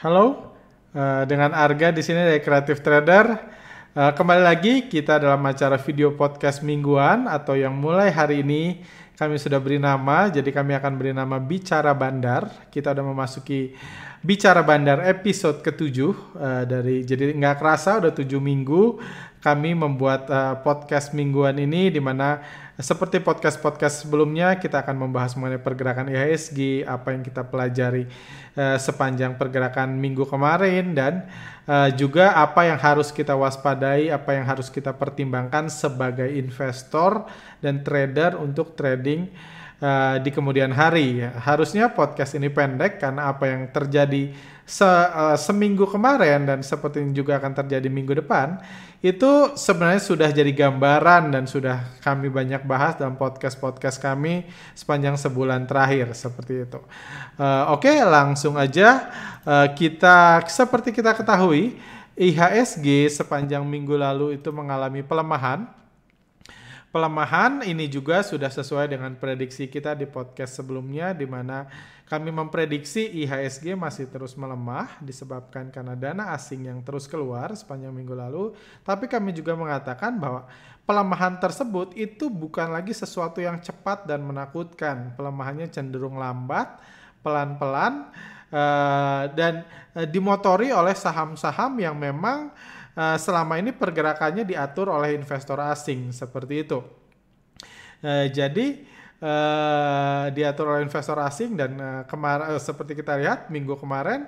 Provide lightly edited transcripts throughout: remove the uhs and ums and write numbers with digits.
Halo, dengan Arga di sini dari Creative Trader. Kembali lagi kita dalam acara video podcast mingguan atau yang mulai hari ini kami sudah beri nama. Jadi kami akan beri nama Bicara Bandar. Kita sudah memasuki Bicara Bandar episode ke-7 jadi nggak kerasa udah 7 minggu kami membuat podcast mingguan ini, di mana seperti podcast-podcast sebelumnya kita akan membahas mengenai pergerakan IHSG, apa yang kita pelajari sepanjang pergerakan minggu kemarin, dan juga apa yang harus kita waspadai, apa yang harus kita pertimbangkan sebagai investor dan trader untuk trading di kemudian hari. Harusnya podcast ini pendek karena apa yang terjadi seminggu kemarin dan seperti ini juga akan terjadi minggu depan itu sebenarnya sudah jadi gambaran dan sudah kami banyak bahas dalam podcast-podcast kami sepanjang sebulan terakhir seperti itu. Oke, langsung aja. Seperti kita ketahui, IHSG sepanjang minggu lalu itu mengalami pelemahan. Pelemahan ini juga sudah sesuai dengan prediksi kita di podcast sebelumnya, di mana kami memprediksi IHSG masih terus melemah disebabkan karena dana asing yang terus keluar sepanjang minggu lalu. Tapi kami juga mengatakan bahwa pelemahan tersebut itu bukan lagi sesuatu yang cepat dan menakutkan. Pelemahannya cenderung lambat, pelan-pelan, dan dimotori oleh saham-saham yang memang selama ini pergerakannya diatur oleh investor asing seperti itu. Jadi diatur oleh investor asing dan seperti kita lihat minggu kemarin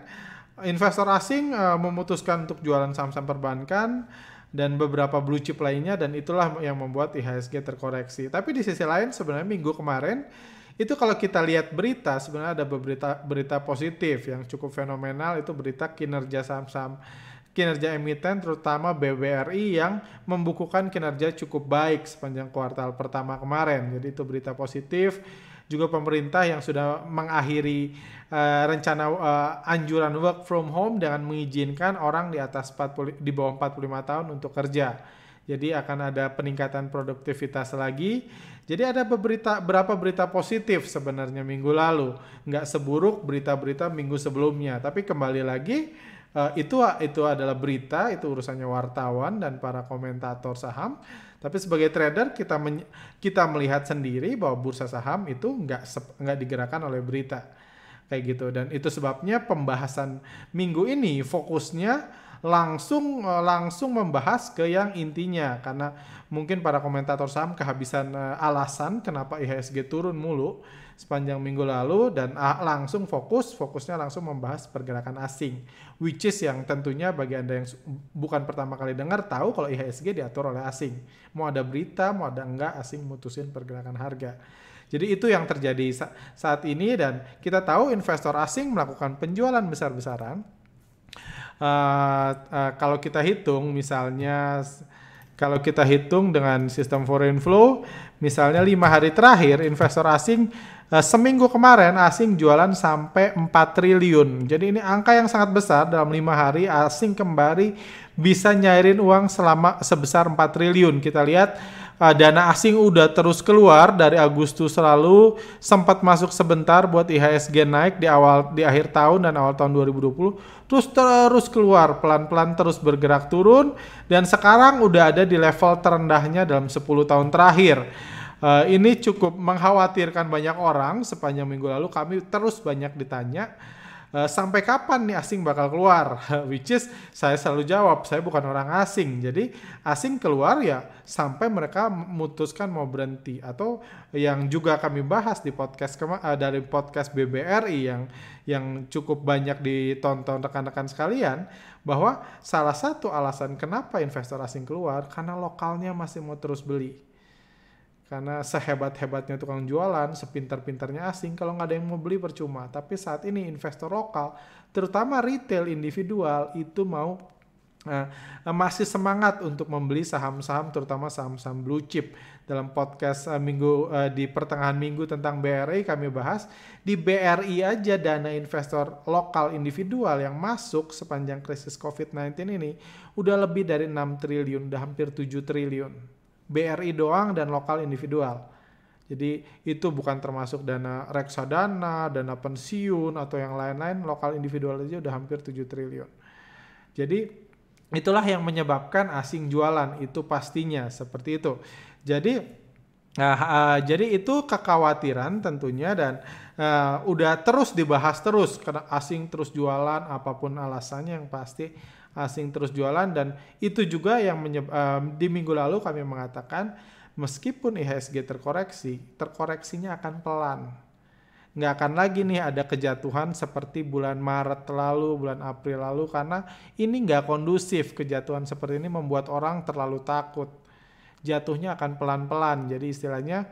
investor asing memutuskan untuk jualan saham-saham perbankan dan beberapa blue chip lainnya, dan itulah yang membuat IHSG terkoreksi. Tapi di sisi lain sebenarnya minggu kemarin itu kalau kita lihat berita, sebenarnya ada berita positif yang cukup fenomenal, itu berita kinerja saham-saham, kinerja emiten terutama BBRI yang membukukan kinerja cukup baik sepanjang kuartal pertama kemarin. Jadi itu berita positif. Juga pemerintah yang sudah mengakhiri rencana anjuran work from home dengan mengizinkan orang di bawah 45 tahun untuk kerja. Jadi akan ada peningkatan produktivitas lagi. Jadi ada beberapa berita positif sebenarnya minggu lalu. Nggak seburuk berita-berita minggu sebelumnya. Tapi kembali lagi, itu adalah berita, itu urusannya wartawan dan para komentator saham. Tapi sebagai trader kita melihat sendiri bahwa bursa saham itu nggak digerakkan oleh berita kayak gitu. Dan itu sebabnya pembahasan minggu ini fokusnya langsung membahas ke yang intinya, karena mungkin para komentator saham kehabisan alasan kenapa IHSG turun mulu sepanjang minggu lalu, dan fokusnya langsung membahas pergerakan asing, which is yang tentunya bagi Anda yang bukan pertama kali dengar tahu kalau IHSG diatur oleh asing. Mau ada berita, mau ada enggak, asing mutusin pergerakan harga. Jadi itu yang terjadi saat ini, dan kita tahu investor asing melakukan penjualan besar-besaran. Kalau kita hitung misalnya, kalau kita hitung dengan sistem foreign flow, misalnya 5 hari terakhir investor asing seminggu kemarin asing jualan sampai 4 triliun. Jadi ini angka yang sangat besar. Dalam 5 hari asing kembali bisa nyairin uang sebesar 4 triliun. Kita lihat dana asing udah terus keluar dari Agustus lalu, sempat masuk sebentar buat IHSG naik di akhir tahun dan awal tahun 2020, terus keluar pelan-pelan, terus bergerak turun, dan sekarang udah ada di level terendahnya dalam 10 tahun terakhir. Ini cukup mengkhawatirkan banyak orang. Sepanjang minggu lalu kami terus banyak ditanya, sampai kapan nih asing bakal keluar? Which is saya selalu jawab, saya bukan orang asing. Jadi asing keluar ya sampai mereka memutuskan mau berhenti. Atau yang juga kami bahas di podcast dari podcast BBRI yang cukup banyak ditonton rekan-rekan sekalian, bahwa salah satu alasan kenapa investor asing keluar karena lokalnya masih mau terus beli. Karena sehebat-hebatnya tukang jualan, sepintar-pintarnya asing, kalau nggak ada yang mau beli percuma. Tapi saat ini investor lokal, terutama retail individual, itu masih semangat untuk membeli saham-saham, terutama saham-saham blue chip. Dalam podcast di pertengahan minggu tentang BRI kami bahas, di BRI aja dana investor lokal individual yang masuk sepanjang krisis COVID-19 ini udah lebih dari 6 triliun, udah hampir 7 triliun. BRI doang dan lokal individual. Jadi itu bukan termasuk dana reksadana, dana pensiun atau yang lain-lain, lokal individual aja udah hampir 7 triliun. Jadi itulah yang menyebabkan asing jualan, itu pastinya seperti itu. Jadi itu kekhawatiran tentunya, dan udah terus dibahas terus karena asing terus jualan, apapun alasannya yang pasti asing terus jualan. Dan itu juga yang di minggu lalu kami mengatakan meskipun IHSG terkoreksinya akan pelan. Nggak akan lagi nih ada kejatuhan seperti bulan Maret lalu, bulan April lalu, karena ini nggak kondusif. Kejatuhan seperti ini membuat orang terlalu takut. Jatuhnya akan pelan-pelan. Jadi istilahnya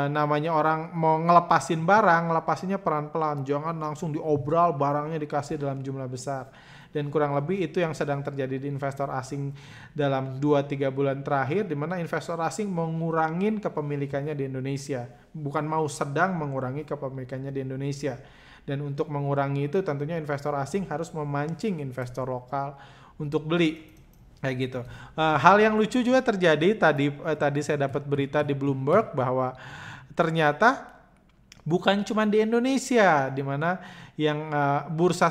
namanya orang mau ngelepasin barang, ngelepasinnya pelan-pelan. Jangan langsung diobral barangnya dikasih dalam jumlah besar. Dan kurang lebih itu yang sedang terjadi di investor asing dalam 2-3 bulan terakhir, di mana investor asing mengurangi kepemilikannya di Indonesia. Bukan sedang mengurangi kepemilikannya di Indonesia. Dan untuk mengurangi itu tentunya investor asing harus memancing investor lokal untuk beli. Kayak gitu. Hal yang lucu juga terjadi tadi saya dapat berita di Bloomberg bahwa ternyata bukan cuma di Indonesia di mana yang bursa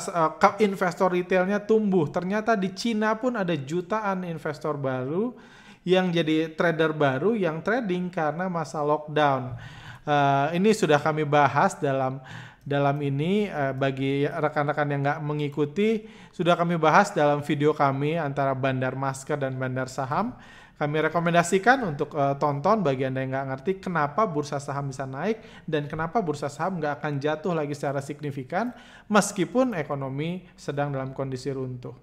investor retailnya tumbuh. Ternyata di Cina pun ada jutaan investor baru yang jadi trader baru yang trading karena masa lockdown. Ini sudah kami bahas dalam ini, bagi rekan-rekan yang nggak mengikuti, sudah kami bahas dalam video kami antara bandar masker dan bandar saham. Kami rekomendasikan untuk tonton bagi Anda yang nggak ngerti kenapa bursa saham bisa naik dan kenapa bursa saham nggak akan jatuh lagi secara signifikan meskipun ekonomi sedang dalam kondisi runtuh.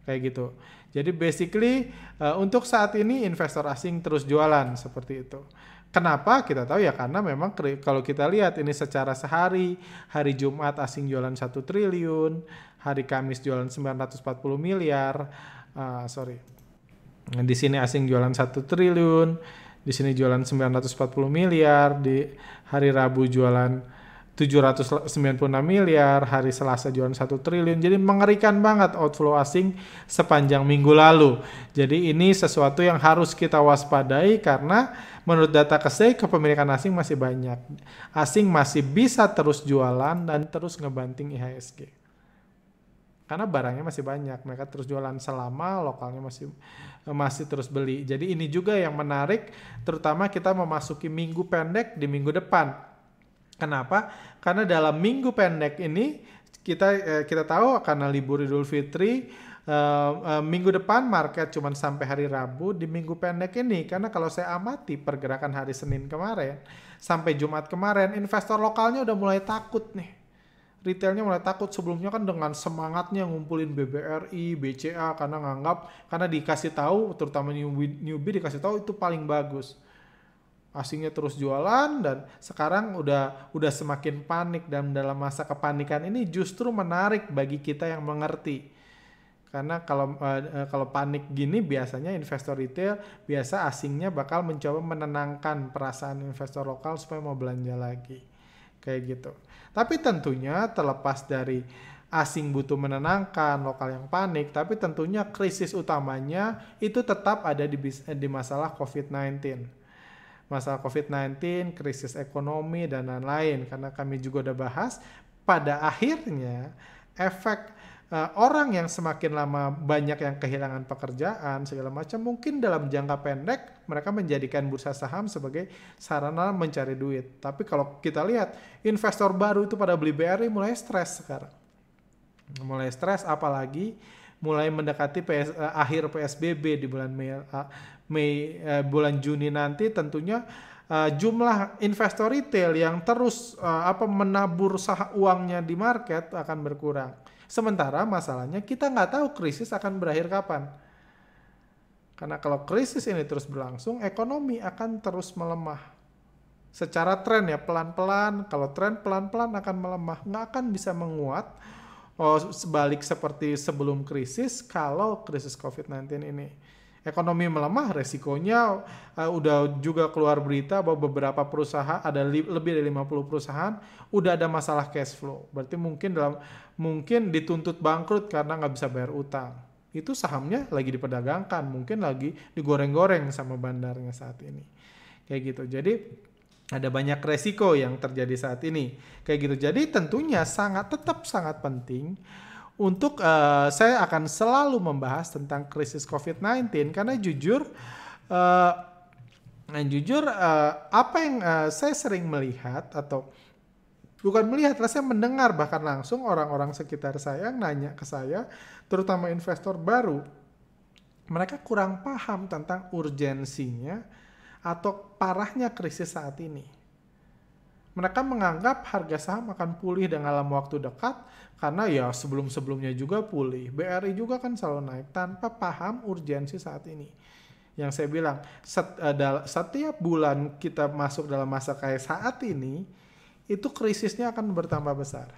Kayak gitu. Jadi basically untuk saat ini investor asing terus jualan seperti itu. Kenapa? Kita tahu ya karena memang kalau kita lihat ini secara sehari, hari Jumat asing jualan 1 triliun, hari Kamis jualan 940 miliar, di sini asing jualan 1 triliun, di sini jualan 940 miliar, di hari Rabu jualan 796 miliar, hari Selasa jualan 1 triliun. Jadi mengerikan banget outflow asing sepanjang minggu lalu. Jadi ini sesuatu yang harus kita waspadai karena menurut data KSEI kepemilikan asing masih banyak. Asing masih bisa terus jualan dan terus ngebanting IHSG. Karena barangnya masih banyak, mereka terus jualan selama lokalnya masih terus beli. Jadi ini juga yang menarik, terutama kita memasuki minggu pendek di minggu depan. Kenapa? Karena dalam minggu pendek ini kita tahu karena libur Idul Fitri, minggu depan market cuma sampai hari Rabu. Di minggu pendek ini, karena kalau saya amati pergerakan hari Senin kemarin sampai Jumat kemarin, investor lokalnya udah mulai takut nih. Retailnya mulai takut. Sebelumnya kan dengan semangatnya ngumpulin BBRI, BCA karena dikasih tahu, terutama newbie dikasih tahu itu paling bagus. Asingnya terus jualan dan sekarang udah semakin panik, dan dalam masa kepanikan ini justru menarik bagi kita yang mengerti. Karena kalau panik gini biasanya investor retail, biasa asingnya bakal mencoba menenangkan perasaan investor lokal supaya mau belanja lagi. Kayak gitu. Tapi tentunya terlepas dari asing butuh menenangkan, lokal yang panik, tapi tentunya krisis utamanya itu tetap ada di masalah COVID-19. Masalah COVID-19, krisis ekonomi, dan lain-lain. Karena kami juga udah bahas, pada akhirnya efek orang yang semakin lama banyak yang kehilangan pekerjaan, segala macam, mungkin dalam jangka pendek mereka menjadikan bursa saham sebagai sarana mencari duit. Tapi kalau kita lihat, investor baru itu pada beli BRI mulai stres sekarang. Mulai stres, apalagi mulai mendekati akhir PSBB di bulan bulan Juni nanti, tentunya jumlah investor retail yang terus menabur uangnya di market akan berkurang. Sementara masalahnya kita nggak tahu krisis akan berakhir kapan. Karena kalau krisis ini terus berlangsung, ekonomi akan terus melemah. Secara tren ya pelan-pelan, kalau tren pelan-pelan akan melemah, nggak akan bisa menguat. Sebalik seperti sebelum krisis, kalau krisis COVID-19 ini. Ekonomi melemah, resikonya udah juga keluar berita bahwa beberapa perusahaan, ada lebih dari 50 perusahaan, udah ada masalah cash flow. Berarti mungkin dituntut bangkrut karena nggak bisa bayar utang. Itu sahamnya lagi diperdagangkan, mungkin lagi digoreng-goreng sama bandarnya saat ini. Kayak gitu. Jadi Ada banyak resiko yang terjadi saat ini. Kayak gitu. Jadi tentunya tetap sangat penting untuk saya akan selalu membahas tentang krisis COVID-19 karena eh, apa yang saya sering melihat atau bukan melihat, saya mendengar bahkan langsung orang-orang sekitar saya yang nanya ke saya, terutama investor baru, mereka kurang paham tentang urgensinya atau parahnya krisis saat ini. Mereka menganggap harga saham akan pulih dalam waktu dekat karena ya sebelum-sebelumnya juga pulih. BRI juga kan selalu naik tanpa paham urgensi saat ini. Yang saya bilang, setiap bulan kita masuk dalam masa kayak saat ini, itu krisisnya akan bertambah besar.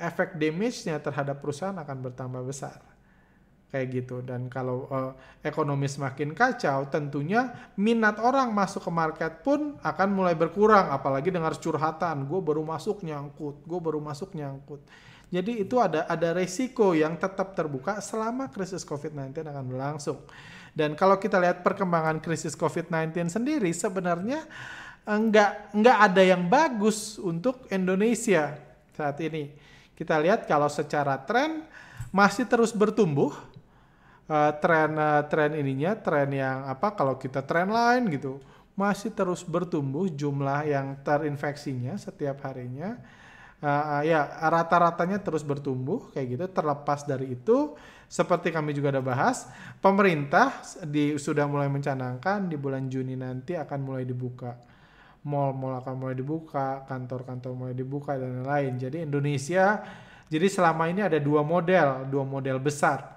Efek damage-nya terhadap perusahaan akan bertambah besar. Kayak gitu. Dan kalau ekonomi semakin kacau, tentunya minat orang masuk ke market pun akan mulai berkurang. Apalagi dengar curhatan, gue baru masuk nyangkut. Jadi itu ada resiko yang tetap terbuka selama krisis COVID-19 akan berlangsung. Dan kalau kita lihat perkembangan krisis COVID-19 sendiri, sebenarnya enggak ada yang bagus untuk Indonesia saat ini. Kita lihat kalau secara tren masih terus bertumbuh. Tren yang kalau kita tren lain gitu masih terus bertumbuh jumlah yang terinfeksinya setiap harinya, rata-ratanya terus bertumbuh kayak gitu. Terlepas dari itu, seperti kami juga ada bahas, pemerintah sudah mulai mencanangkan di bulan Juni nanti akan mulai dibuka, mal-mal akan mulai dibuka, kantor-kantor mulai dibuka dan lain-lain. Jadi Indonesia, jadi selama ini ada dua model besar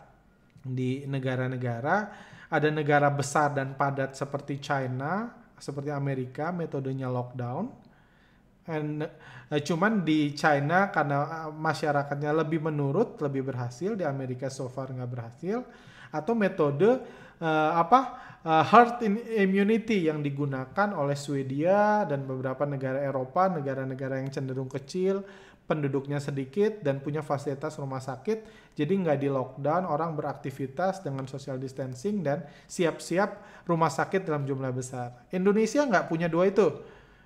di negara-negara. Ada negara besar dan padat seperti China, seperti Amerika, metodenya lockdown. Cuman di China karena masyarakatnya lebih menurut, lebih berhasil. Di Amerika so far nggak berhasil. Atau metode herd immunity yang digunakan oleh Swedia dan beberapa negara Eropa, negara-negara yang cenderung kecil, penduduknya sedikit dan punya fasilitas rumah sakit, jadi nggak di lockdown, orang beraktivitas dengan social distancing dan siap-siap rumah sakit dalam jumlah besar. Indonesia nggak punya dua itu.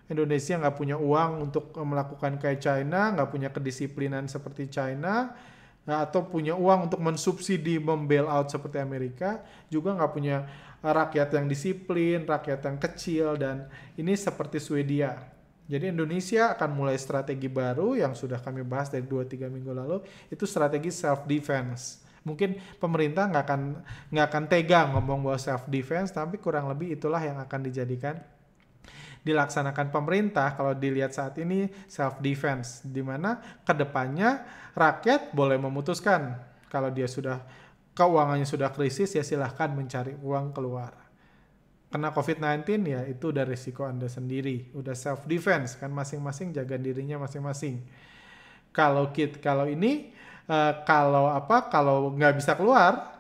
Indonesia nggak punya uang untuk melakukan kayak China, nggak punya kedisiplinan seperti China, atau punya uang untuk mensubsidi, membail out seperti Amerika, juga nggak punya rakyat yang disiplin, rakyat yang kecil, dan ini seperti Swedia. Jadi Indonesia akan mulai strategi baru yang sudah kami bahas dari 2-3 minggu lalu, itu strategi self-defense. Mungkin pemerintah nggak akan tega ngomong bahwa self-defense, tapi kurang lebih itulah yang akan dilaksanakan pemerintah kalau dilihat saat ini, self-defense. Di mana kedepannya rakyat boleh memutuskan kalau dia keuangannya sudah krisis, ya silahkan mencari uang keluar. Kena COVID-19 ya itu udah risiko Anda sendiri, udah self defense kan, masing-masing jaga dirinya masing-masing. Kalau nggak bisa keluar,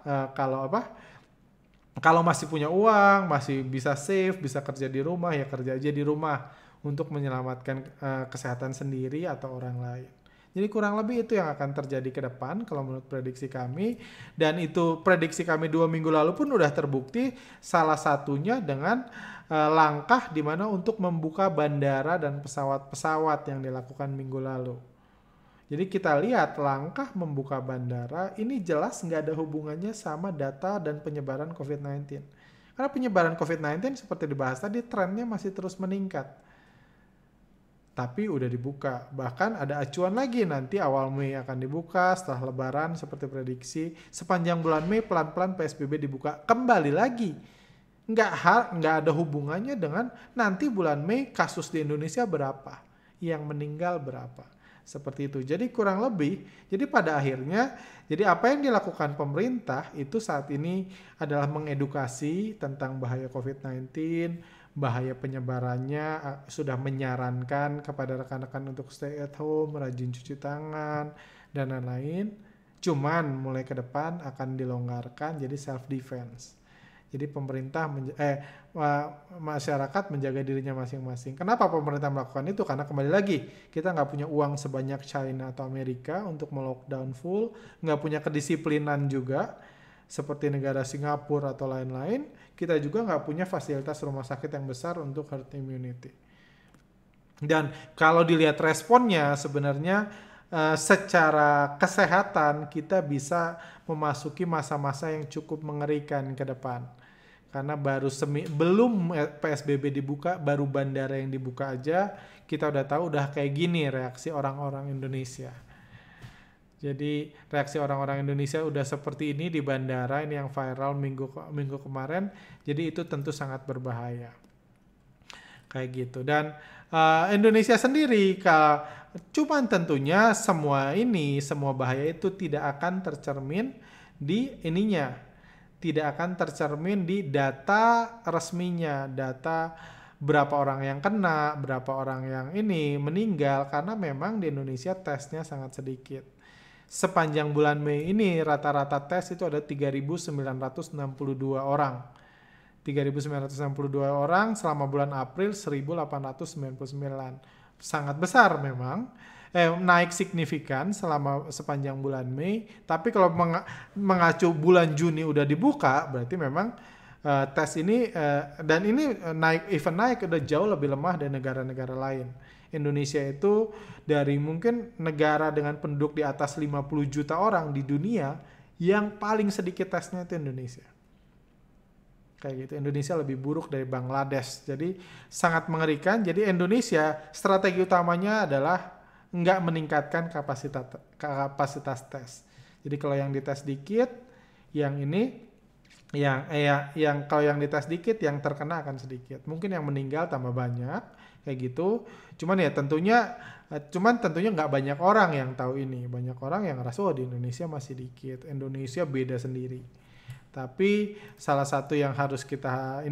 kalau masih punya uang, masih bisa save, bisa kerja di rumah, ya kerja aja di rumah untuk menyelamatkan kesehatan sendiri atau orang lain. Jadi kurang lebih itu yang akan terjadi ke depan kalau menurut prediksi kami. Dan itu prediksi kami 2 minggu lalu pun udah terbukti, salah satunya dengan langkah di mana untuk membuka bandara dan pesawat-pesawat yang dilakukan minggu lalu. Jadi kita lihat langkah membuka bandara ini jelas nggak ada hubungannya sama data dan penyebaran COVID-19. Karena penyebaran COVID-19 seperti dibahas tadi trennya masih terus meningkat. Tapi udah dibuka. Bahkan ada acuan lagi nanti awal Mei akan dibuka setelah Lebaran seperti prediksi. Sepanjang bulan Mei pelan-pelan PSBB dibuka kembali lagi. Nggak ada hubungannya dengan nanti bulan Mei kasus di Indonesia berapa, yang meninggal berapa. Seperti itu. Jadi kurang lebih, jadi pada akhirnya, jadi apa yang dilakukan pemerintah itu saat ini adalah mengedukasi tentang bahaya COVID-19, bahaya penyebarannya, sudah menyarankan kepada rekan-rekan untuk stay at home, rajin cuci tangan, dan lain-lain. Cuman mulai ke depan akan dilonggarkan jadi self defense. Jadi pemerintah, masyarakat menjaga dirinya masing-masing. Kenapa pemerintah melakukan itu? Karena kembali lagi, kita nggak punya uang sebanyak China atau Amerika untuk melockdown full, nggak punya kedisiplinan juga. seperti negara Singapura atau lain-lain, kita juga nggak punya fasilitas rumah sakit yang besar untuk herd immunity. Dan kalau dilihat responnya sebenarnya secara kesehatan kita bisa memasuki masa-masa yang cukup mengerikan ke depan. Karena belum PSBB dibuka, baru bandara yang dibuka aja, kita udah tahu udah kayak gini reaksi orang-orang Indonesia. Jadi reaksi orang-orang Indonesia udah seperti ini di bandara, ini yang viral minggu kemarin. Jadi itu tentu sangat berbahaya. Kayak gitu. Dan Indonesia sendiri, cuman tentunya semua bahaya itu tidak akan tercermin di tidak akan tercermin di data resminya, data berapa orang yang kena, berapa orang yang meninggal, karena memang di Indonesia tesnya sangat sedikit. Sepanjang bulan Mei ini rata-rata tes itu ada 3.962 orang. 3.962 orang selama bulan April 1.899. Sangat besar memang. Naik signifikan sepanjang bulan Mei. Tapi kalau mengacu bulan Juni udah dibuka, berarti memang tes ini dan ini naik udah jauh lebih lemah dari negara-negara lain. Indonesia itu dari mungkin negara dengan penduduk di atas 50 juta orang di dunia, yang paling sedikit tesnya itu Indonesia. Kayak gitu. Indonesia lebih buruk dari Bangladesh. Jadi sangat mengerikan. Jadi Indonesia strategi utamanya adalah nggak meningkatkan kapasitas tes. Jadi kalau yang dites dikit, kalau yang dites dikit, yang terkena akan sedikit. Mungkin yang meninggal tambah banyak, kayak gitu. Cuman tentunya nggak banyak orang yang tahu ini. Banyak orang yang ngerasa di Indonesia masih dikit. Indonesia beda sendiri. Tapi salah satu yang harus kita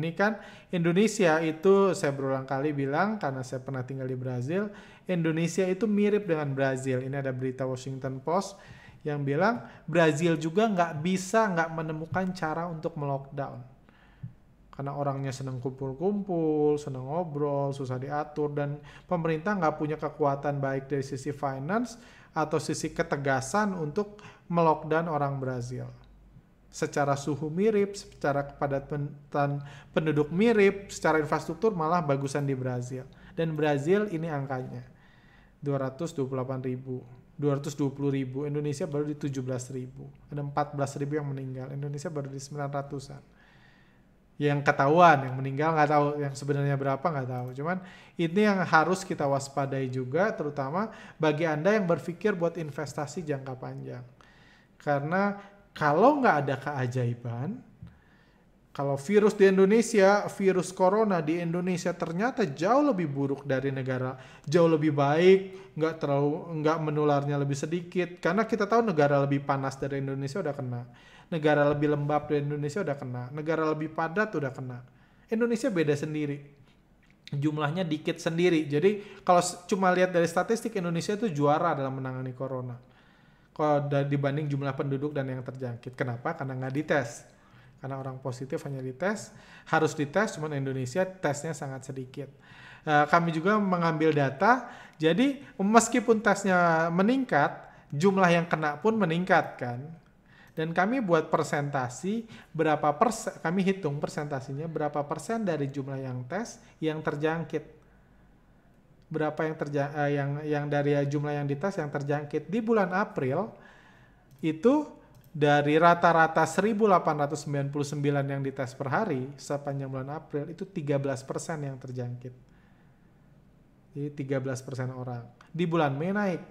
Indonesia itu, saya berulang kali bilang karena saya pernah tinggal di Brazil, Indonesia itu mirip dengan Brazil. Ini ada berita Washington Post yang bilang Brazil juga nggak menemukan cara untuk melockdown. Karena orangnya senang kumpul-kumpul, senang ngobrol, susah diatur, dan pemerintah nggak punya kekuatan baik dari sisi finance atau sisi ketegasan untuk melockdown orang Brazil. Secara suhu mirip, secara kepadatan penduduk mirip, secara infrastruktur malah bagusan di Brazil. Dan Brazil ini angkanya 220.000, Indonesia baru di 17.000. Ada 14.000 yang meninggal, Indonesia baru di 900-an. Yang ketahuan, yang meninggal nggak tahu, yang sebenarnya berapa nggak tahu. Cuman ini yang harus kita waspadai juga, terutama bagi Anda yang berpikir buat investasi jangka panjang. Karena kalau nggak ada keajaiban, kalau virus corona di Indonesia ternyata jauh lebih buruk dari negara, jauh lebih baik, nggak menularnya lebih sedikit. Karena kita tahu negara lebih panas dari Indonesia udah kena, negara lebih lembab dari Indonesia udah kena, negara lebih padat udah kena. Indonesia beda sendiri, jumlahnya dikit sendiri. Jadi kalau cuma lihat dari statistik, Indonesia itu juara dalam menangani corona. Kalau dibanding jumlah penduduk dan yang terjangkit. Kenapa? Karena nggak dites. Karena orang positif hanya dites, harus dites, cuman Indonesia tesnya sangat sedikit. Kami juga mengambil data, jadi meskipun tesnya meningkat, jumlah yang kena pun meningkat kan. Dan kami buat persentasi, kami hitung persentasinya, berapa persen dari jumlah yang tes yang terjangkit. Berapa yang dari jumlah yang dites yang terjangkit di bulan April itu dari rata-rata 1.899 yang dites per hari sepanjang bulan April itu 13% yang terjangkit. Jadi 13% orang. Di bulan Mei naik.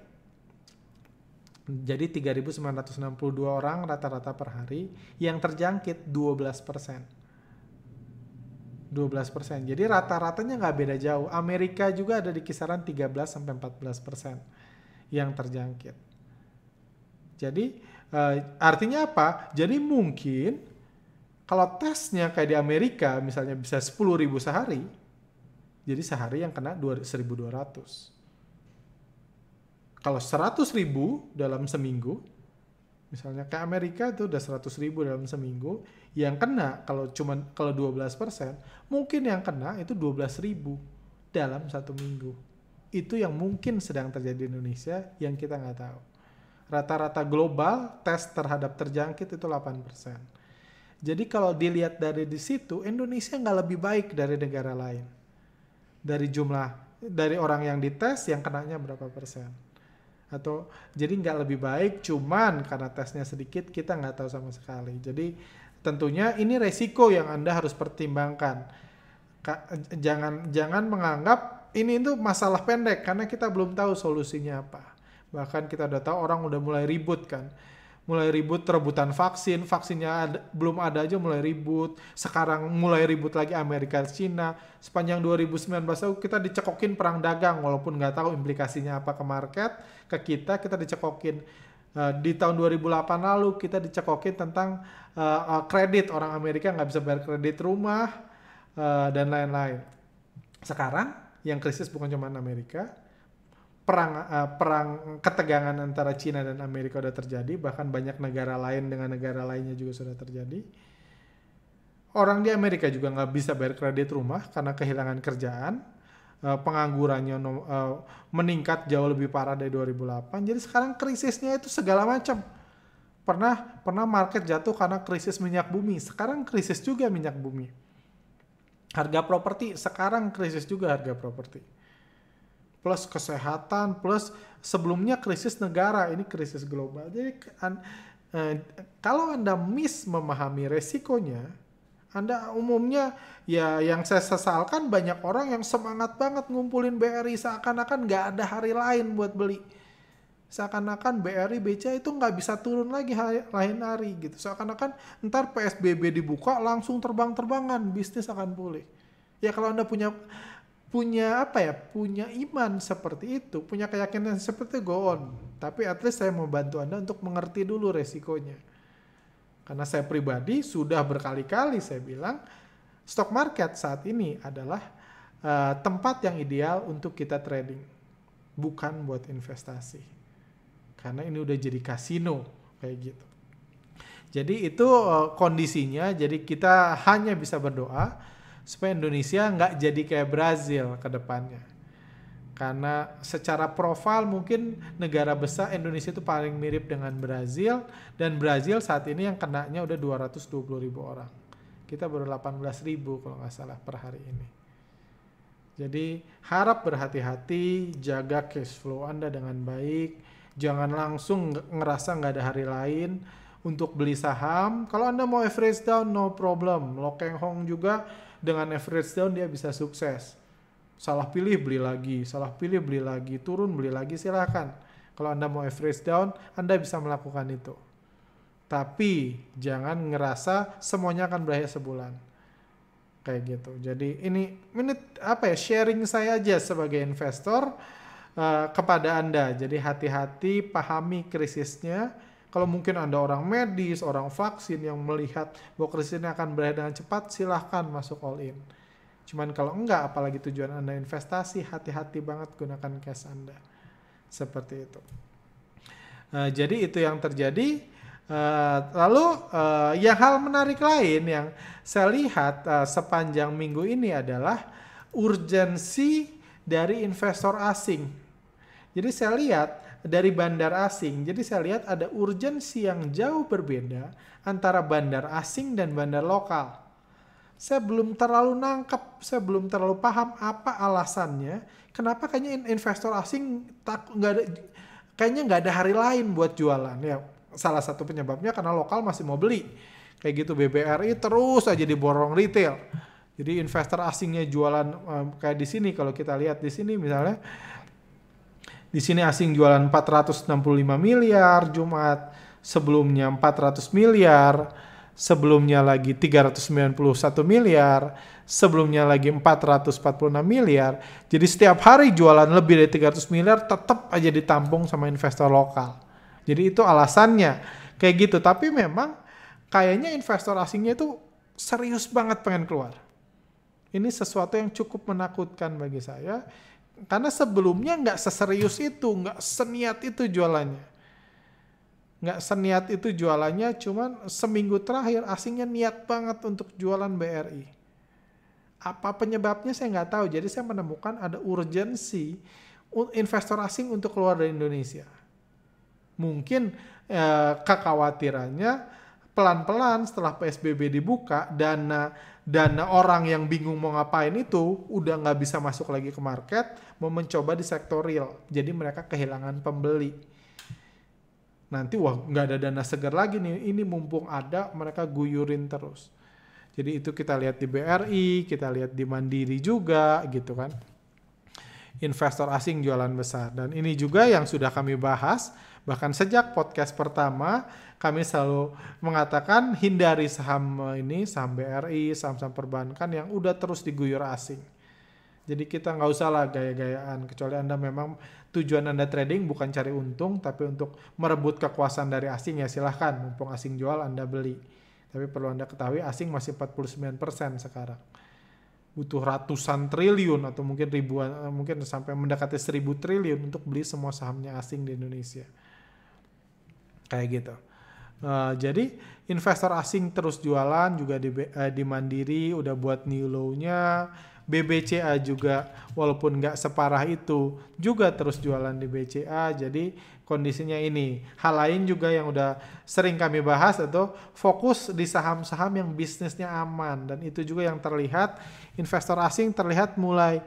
Jadi 3.962 orang rata-rata per hari yang terjangkit 12%. 12%. Jadi rata-ratanya nggak beda jauh. Amerika juga ada di kisaran 13-14% yang terjangkit. Jadi artinya apa? Jadi mungkin kalau tesnya kayak di Amerika misalnya bisa 10.000 sehari, jadi sehari yang kena 1.200. Kalau 100.000 dalam seminggu, misalnya kayak Amerika itu udah 100.000 dalam seminggu, yang kena kalau 12%, mungkin yang kena itu 12.000 dalam satu minggu. Itu yang mungkin sedang terjadi di Indonesia yang kita nggak tahu. Rata-rata global tes terhadap terjangkit itu 8%. Jadi kalau dilihat dari di situ, Indonesia nggak lebih baik dari negara lain. Dari orang yang dites yang kenanya berapa persen. Atau jadi nggak lebih baik, cuman karena tesnya sedikit kita nggak tahu sama sekali. Jadi tentunya ini resiko yang Anda harus pertimbangkan. Jangan menganggap ini itu masalah pendek karena kita belum tahu solusinya apa. Bahkan kita udah tahu orang udah mulai ribut kan. Mulai ribut rebutan vaksinnya belum ada aja mulai ribut. Sekarang mulai ribut lagi Amerika Cina. Sepanjang 2019 kita dicekokin perang dagang walaupun nggak tahu implikasinya apa ke market, ke kita dicekokin. Di tahun 2008 lalu kita dicekokin tentang kredit, orang Amerika nggak bisa bayar kredit rumah dan lain-lain. Sekarang yang krisis bukan cuma Amerika, perang ketegangan antara Cina dan Amerika udah terjadi, bahkan banyak negara lain dengan negara lainnya juga sudah terjadi. Orang di Amerika juga nggak bisa bayar kredit rumah karena kehilangan kerjaan, penganggurannya meningkat jauh lebih parah dari 2008. Jadi sekarang krisisnya itu segala macam. Pernah market jatuh karena krisis minyak bumi, sekarang krisis juga minyak bumi. Harga properti, sekarang krisis juga harga properti. Plus kesehatan, plus sebelumnya krisis negara, ini krisis global. Jadi kalau Anda memahami resikonya, Anda umumnya ya yang saya sesalkan banyak orang yang semangat banget ngumpulin BRI seakan-akan nggak ada hari lain buat beli. Seakan-akan BRI BCA itu nggak bisa turun lagi lain hari gitu. Seakan-akan ntar PSBB dibuka langsung terbang-terbangan, bisnis akan pulih. Ya kalau Anda punya iman seperti itu, punya keyakinan seperti itu, go on. Tapi at least saya mau bantu Anda untuk mengerti dulu resikonya. Karena saya pribadi sudah berkali-kali saya bilang, stock market saat ini adalah tempat yang ideal untuk kita trading, bukan buat investasi. Karena ini udah jadi kasino kayak gitu. Jadi itu kondisinya, jadi kita hanya bisa berdoa supaya Indonesia nggak jadi kayak Brazil ke depannya. Karena secara profil mungkin negara besar Indonesia itu paling mirip dengan Brazil. Dan Brazil saat ini yang kenanya udah 220.000 orang. Kita baru 18.000 kalau nggak salah per hari ini. Jadi harap berhati-hati, jaga cash flow Anda dengan baik. Jangan langsung ngerasa nggak ada hari lain untuk beli saham. Kalau Anda mau average down, no problem. Lo Keng Hong juga dengan average down dia bisa sukses. Salah pilih beli lagi, turun beli lagi, silakan. Kalau Anda mau average down, Anda bisa melakukan itu. Tapi jangan ngerasa semuanya akan berakhir sebulan. Kayak gitu. Jadi ini sharing saya aja sebagai investor kepada Anda. Jadi hati-hati, pahami krisisnya. Kalau mungkin Anda orang medis, orang vaksin yang melihat bahwa krisisnya akan berakhir dengan cepat, silahkan masuk all in. Cuman kalau enggak, apalagi tujuan Anda investasi, hati-hati banget gunakan cash Anda. Seperti itu. Jadi itu yang terjadi. Lalu yang hal menarik lain yang saya lihat sepanjang minggu ini adalah urgensi dari investor asing. Jadi saya lihat dari bandar asing. Jadi saya lihat ada urgensi yang jauh berbeda antara bandar asing dan bandar lokal. Saya belum terlalu nangkep, saya belum terlalu paham apa alasannya. Kenapa kayaknya investor asing kayaknya nggak ada hari lain buat jualan. Ya, salah satu penyebabnya karena lokal masih mau beli. Kayak gitu BBRI terus aja diborong retail. Jadi investor asingnya jualan kayak di sini, kalau kita lihat di sini misalnya. Di sini asing jualan 465 miliar Jumat, sebelumnya 400 miliar, sebelumnya lagi 391 miliar, sebelumnya lagi 446 miliar. Jadi setiap hari jualan lebih dari 300 miliar tetap aja ditampung sama investor lokal. Jadi itu alasannya kayak gitu. Tapi memang kayaknya investor asingnya itu serius banget pengen keluar. Ini sesuatu yang cukup menakutkan bagi saya. Karena sebelumnya nggak seserius itu, nggak seniat itu jualannya. Cuman seminggu terakhir asingnya niat banget untuk jualan BRI. Apa penyebabnya saya nggak tahu. Jadi saya menemukan ada urgensi investor asing untuk keluar dari Indonesia. Mungkin kekhawatirannya pelan-pelan setelah PSBB dibuka, dana orang yang bingung mau ngapain itu udah nggak bisa masuk lagi ke market, mau mencoba di sektor real. Jadi mereka kehilangan pembeli. Nanti wah nggak ada dana segar lagi nih, ini mumpung ada mereka guyurin terus. Jadi itu kita lihat di BRI, kita lihat di Mandiri juga gitu kan. Investor asing jualan besar. Dan ini juga yang sudah kami bahas, bahkan sejak podcast pertama kami selalu mengatakan hindari saham ini, saham BRI, saham-saham perbankan yang udah terus diguyur asing. Jadi kita nggak usah lah gaya-gayaan, kecuali Anda memang tujuan Anda trading bukan cari untung, tapi untuk merebut kekuasaan dari asing, ya silahkan, mumpung asing jual Anda beli. Tapi perlu Anda ketahui asing masih 49% sekarang. Butuh ratusan triliun atau mungkin ribuan, mungkin sampai mendekati 1.000 triliun untuk beli semua sahamnya asing di Indonesia. Kayak gitu. Jadi investor asing terus jualan juga di Mandiri udah buat new low-nya. BBCA juga walaupun nggak separah itu juga terus jualan di BCA. Jadi kondisinya ini. Hal lain juga yang udah sering kami bahas itu fokus di saham-saham yang bisnisnya aman, dan itu juga yang terlihat investor asing terlihat mulai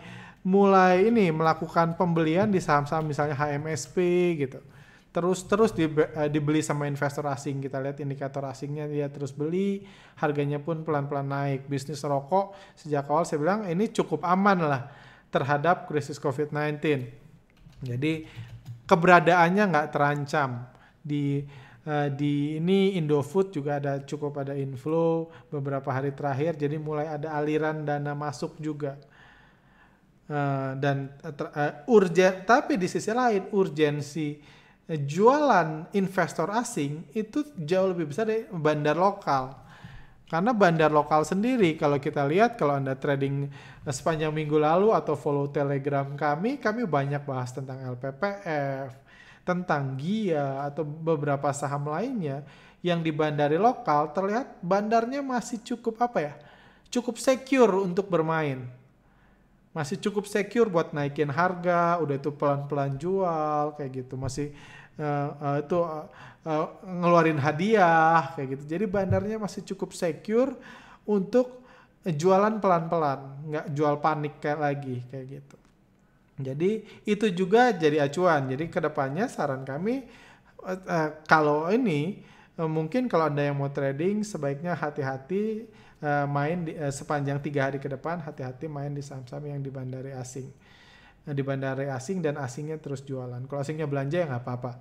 ini melakukan pembelian di saham-saham misalnya HMSP gitu. Terus dibeli sama investor asing. Kita lihat indikator asingnya dia terus beli, harganya pun pelan-pelan naik. Bisnis rokok sejak awal saya bilang ini cukup aman lah terhadap krisis COVID-19. Jadi keberadaannya nggak terancam. Di ini Indofood juga cukup ada inflow beberapa hari terakhir. Jadi mulai ada aliran dana masuk juga. Tapi di sisi lain urgensi jualan investor asing itu jauh lebih besar dari bandar lokal. Karena bandar lokal sendiri kalau kita lihat, kalau Anda trading sepanjang minggu lalu atau follow Telegram kami banyak bahas tentang LPPF, tentang GIA atau beberapa saham lainnya yang di bandari lokal terlihat bandarnya masih cukup cukup secure untuk bermain. Masih cukup secure buat naikin harga, udah itu pelan-pelan jual kayak gitu, masih ngeluarin hadiah kayak gitu. Jadi bandarnya masih cukup secure untuk jualan pelan-pelan, nggak jual panik kayak gitu. Jadi itu juga jadi acuan. Jadi kedepannya saran kami kalau ini mungkin kalau Anda yang mau trading sebaiknya hati-hati main sepanjang 3 hari ke depan, hati-hati main di saham-saham yang di bandari asing. Di bandari asing dan asingnya terus jualan. Kalau asingnya belanja ya nggak apa-apa.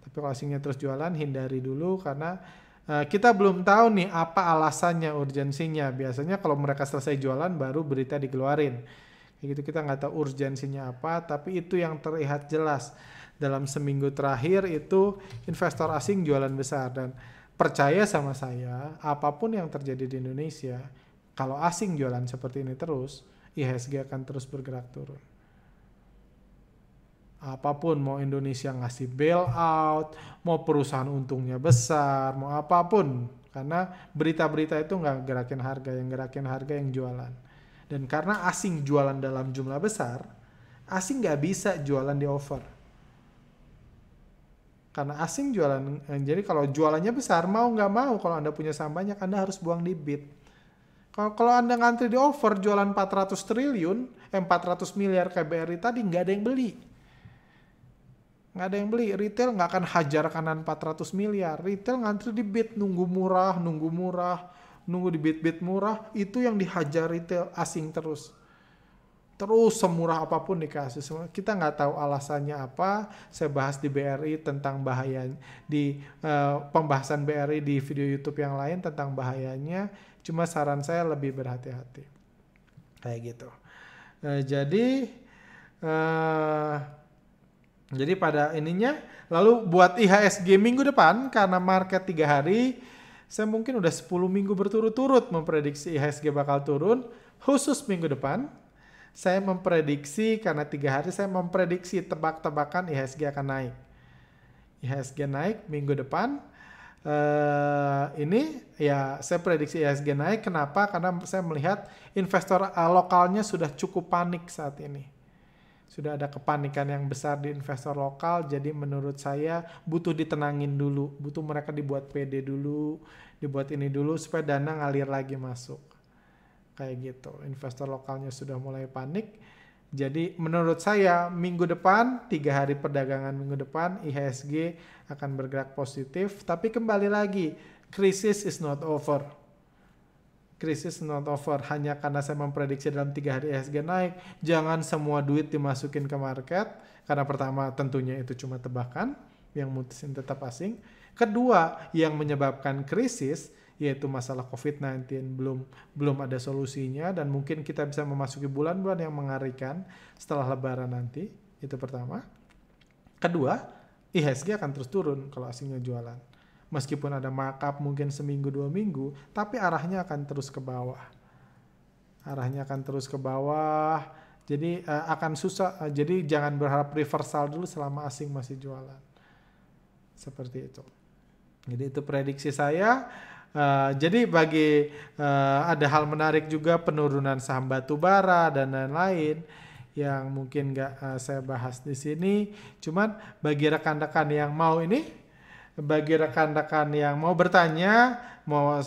Tapi kalau asingnya terus jualan hindari dulu karena kita belum tahu nih apa alasannya, urgensinya. Biasanya kalau mereka selesai jualan baru berita dikeluarin. Kayak gitu kita nggak tahu urgensinya apa, tapi itu yang terlihat jelas. Dalam seminggu terakhir itu investor asing jualan besar, dan percaya sama saya, apapun yang terjadi di Indonesia, kalau asing jualan seperti ini terus, IHSG akan terus bergerak turun. Apapun, mau Indonesia ngasih bailout, mau perusahaan untungnya besar, mau apapun. Karena berita-berita itu nggak gerakin harga, yang gerakin harga yang jualan. Dan karena asing jualan dalam jumlah besar, asing nggak bisa jualan di over. Karena asing jualan, jadi kalau jualannya besar, mau nggak mau, kalau Anda punya saham banyak, Anda harus buang di bid. Kalau Anda ngantri di over, jualan 400 miliar KBRI tadi, nggak ada yang beli. Nggak ada yang beli, retail nggak akan hajar kanan 400 miliar. Retail ngantri di bid, nunggu di bid murah, itu yang dihajar retail asing terus. Terus semurah apapun dikasih. Kita nggak tahu alasannya apa. Saya bahas di BRI tentang bahaya, di pembahasan BRI di video YouTube yang lain tentang bahayanya. Cuma saran saya lebih berhati-hati. Kayak gitu. Jadi pada ininya, lalu buat IHSG minggu depan, karena market 3 hari, saya mungkin udah 10 minggu berturut-turut memprediksi IHSG bakal turun. Khusus minggu depan, saya memprediksi, karena 3 hari saya memprediksi tebak-tebakan IHSG akan naik. IHSG naik minggu depan. Ini ya saya prediksi IHSG naik. Kenapa? Karena saya melihat investor lokalnya sudah cukup panik saat ini. Sudah ada kepanikan yang besar di investor lokal, jadi menurut saya butuh ditenangin dulu, butuh mereka dibuat pede dulu, dibuat ini dulu supaya dana ngalir lagi masuk. Kayak gitu, investor lokalnya sudah mulai panik. Jadi menurut saya minggu depan, 3 hari perdagangan minggu depan, IHSG akan bergerak positif. Tapi kembali lagi, krisis is not over. Krisis not over. Hanya karena saya memprediksi dalam 3 hari IHSG naik, jangan semua duit dimasukin ke market. Karena pertama tentunya itu cuma tebakan, yang mutusin tetap asing. Kedua, yang menyebabkan krisis, yaitu masalah COVID-19 belum ada solusinya, dan mungkin kita bisa memasuki bulan-bulan yang mengerikan setelah lebaran nanti. Itu pertama. Kedua, IHSG akan terus turun kalau asingnya jualan. Meskipun ada markup mungkin seminggu 2 minggu, tapi arahnya akan terus ke bawah. Arahnya akan terus ke bawah. Jadi akan susah. Jadi jangan berharap reversal dulu selama asing masih jualan. Seperti itu. Jadi itu prediksi saya. Jadi ada hal menarik juga, penurunan saham batubara dan lain-lain yang mungkin nggak saya bahas di sini. Cuman bagi rekan-rekan yang mau bertanya, mau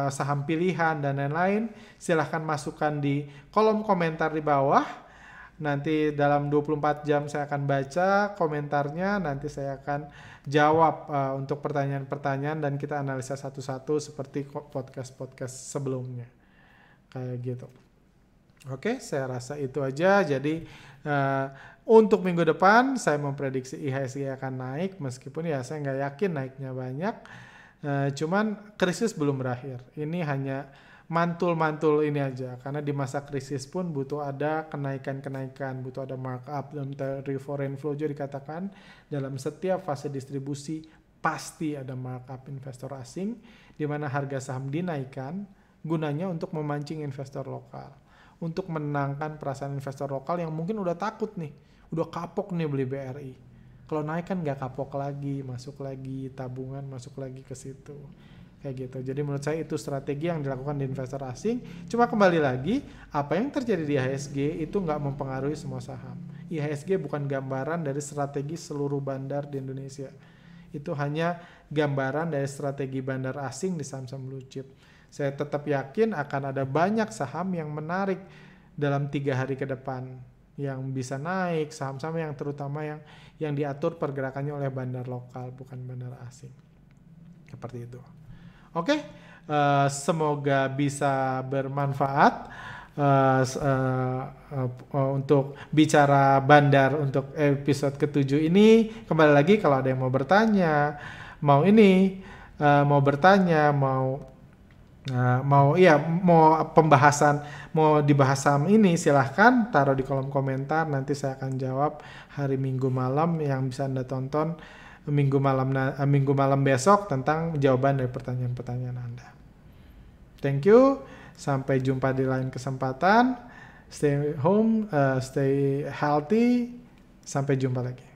saham pilihan dan lain-lain, silahkan masukkan di kolom komentar di bawah. Nanti dalam 24 jam saya akan baca komentarnya, nanti saya akan jawab untuk pertanyaan-pertanyaan dan kita analisa satu-satu seperti podcast-podcast sebelumnya. Kayak gitu. Oke, saya rasa itu aja. Jadi untuk minggu depan saya memprediksi IHSG akan naik, meskipun ya saya nggak yakin naiknya banyak. Cuman krisis belum berakhir. Ini hanya mantul-mantul ini aja, karena di masa krisis pun butuh ada kenaikan-kenaikan, butuh ada markup. Dalam teori foreign flow juga dikatakan dalam setiap fase distribusi pasti ada markup investor asing, di mana harga saham dinaikkan gunanya untuk memancing investor lokal, untuk menenangkan perasaan investor lokal yang mungkin udah takut nih, udah kapok nih beli BRI. Kalau naik kan nggak kapok lagi, masuk lagi tabungan, masuk lagi ke situ. Kayak gitu. Jadi menurut saya itu strategi yang dilakukan di investor asing. Cuma kembali lagi, apa yang terjadi di IHSG itu nggak mempengaruhi semua saham. IHSG bukan gambaran dari strategi seluruh bandar di Indonesia. Itu hanya gambaran dari strategi bandar asing di saham-saham blue chip. Saya tetap yakin akan ada banyak saham yang menarik dalam 3 hari ke depan, yang bisa naik, saham-saham yang terutama yang diatur pergerakannya oleh bandar lokal, bukan bandar asing. Seperti itu. Oke, semoga bisa bermanfaat untuk bicara bandar untuk episode ke-7 ini. Kembali lagi kalau ada yang mau bertanya, mau pembahasan, mau dibahas saham ini, silahkan taruh di kolom komentar. Nanti saya akan jawab hari Minggu malam, yang bisa Anda tonton minggu malam besok tentang jawaban dari pertanyaan-pertanyaan Anda. Thank you. Sampai jumpa di lain kesempatan. Stay home, stay healthy. Sampai jumpa lagi.